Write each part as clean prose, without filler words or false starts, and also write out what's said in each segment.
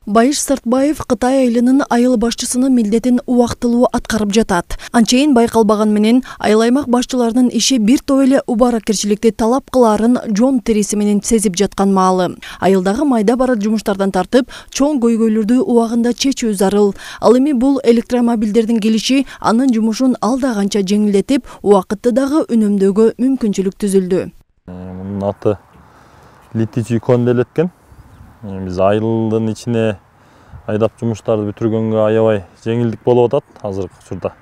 Байыш Сартбаев Кытай айылынын айыл башчысынын милдетин убактылуу аткарып жатат. Анчейин байкалбаган менен айыл аймак башчыларынын иши бир топ эле убаракерчиликти талап кылаарын жон териси менен сезип жаткан маалы. Айылдагы майда бара жумуштардан тартып, чоң көйгөйлөрдү убагында чечүү зарыл. Ал эми бул электромобилдердин келиши анын жумушун алда канча жеңилдетип, убакытты дагы үнөмдөөгө мүмкүнчүлүк түзүлдү. Мунун аты литичий конделет экен. Биз айылдын ичине айдап жумуштарды бүтүргөнгө аябай жеңилдик болуп атат азыркы учурда.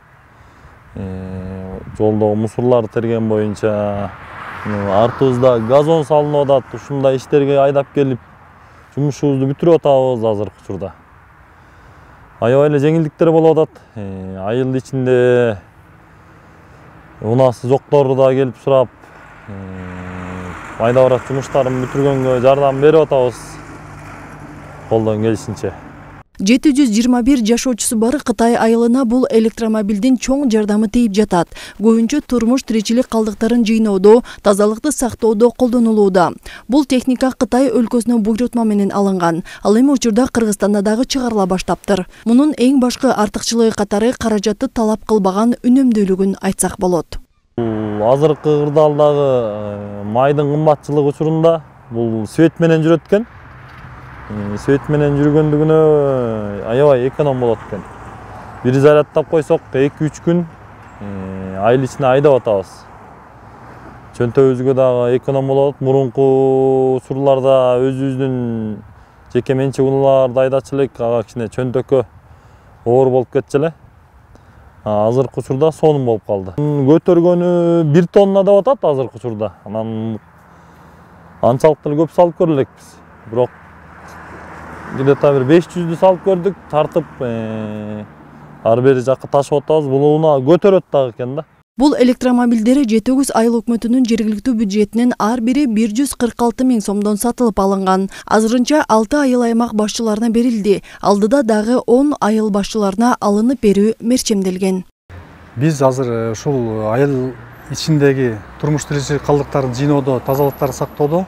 Жолдогу мусурларды терген боюнча артыбызда газон салынып атат. Ушундай иштерге айдап келип жумушубузду бүтүрүп атабыз азыркы учурда. Аябай эле жеңилдиктер болуп атат. Айыл ичинде унасы жоктору да келип сурап, майда бара жумуштарын бүтүргөнгө жардам берип атабыз. Колдон келишинче. 721 жашоочусу бар Кытай айылына бул электромобилдин чоң жардамы тийип жатат. Көбүнчө турмуш тиричилик калдыктарын жыйноодо, тазалыкты сактоодо колдонулууда. Бул техника Кытай өлкөсүнө буйрутма менен алынган. Ал эми учурда Кыргызстанда дагы чыгарыла баштаптыр. Мунун эң башкы артыкчылыгы катары каражатты талап кылбаган үнөмдүүлүгүн айтсак болот. Азыркы кырдаалдагы майдын кымбатчылыгы учурунда бул свет менен жүрөт экен. Свет менен жүргөндүгүнө аябай эконом болот экен. Бир зарядтап койсок 2-3 күн айыл ичине айдап атабыз. Чөнтөгүбүзгө дагы эконом болот. Мурунку учурларда өзүбүздүн жеке менчик унааларды айдачу элек, ага кичине чөнтөккө оор болуп кетчү эле. Азыркы учурда сонун болуп калды. Көтөргөнү 1 тонна деп атат азыркы учурда. Анан анчалык деле көп салып көрөлекпиз. Бирок где-то 500'дü салып көрдүк, тартып ар бери жакка ташып атабыз. Бул уна көтөрөт дагы экен да. Бул электромобилдери Жетөгүз айыл өкмөтүнүн жергиликтүү бюджетинен ар бири 146 миң сомдон сатылып алынган. Азырынча 6 айыл аймак башчыларына берилди. Алдыда дагы 10 айыл башчыларына алынып берүү мерчемделген. Биз азыр ушул айыл ичиндеги турмуш тиричилик калдыктарын жыйноодо, тазалыктарды сактоодо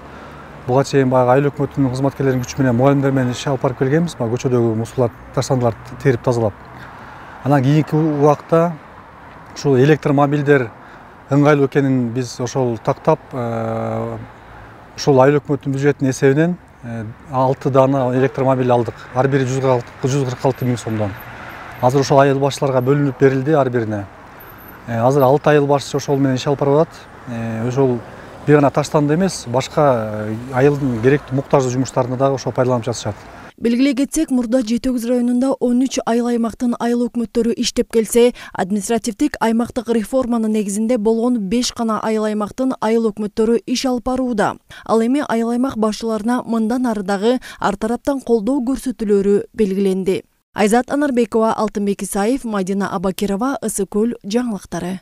буга чейин айыл өкмөтүнүн кызматкерлеринин күчү менен мугалимдер менен иш алып барып келгенбиз. Көчөдөгү мусулар, таштандыларды терип тазалап. Анан кийинки убакта ушул электромобилдер ыңгайлуу экенин биз ошол тактап, ушул айыл өкмөтүнүн бюджетинин эсебинен 6 дана электромобиль алдык. Ар бири 146 миң сомдон. Азыр ошол айыл башчыларга бөлүнүп берилди ар бирине. Азыр 6 айыл башчы ошол менен иш алып барып атат. Ошол бир гана таштанды эмес, башка айылдын керектүү муктаждуу жумуштарына дагы ошол пайдаланып жатышат. Белгилей кетсек, мурда Жетөгүз районунда 13 айыл аймактын айыл өкмөттөрү иштеп келсе, административдик аймактык реформанын негизинде болгон 5 гана айыл аймактын айыл өкмөттөрү иш алып барууда. Ал эми айыл аймак башчыларына мындан ары дагы ар тараптан колдоо көрсөтүлөрү белгиленди. Айзат Анарбекова, Алтынбек Исаев, Мадина Абакирова, Ысыкөл жаңылыктары.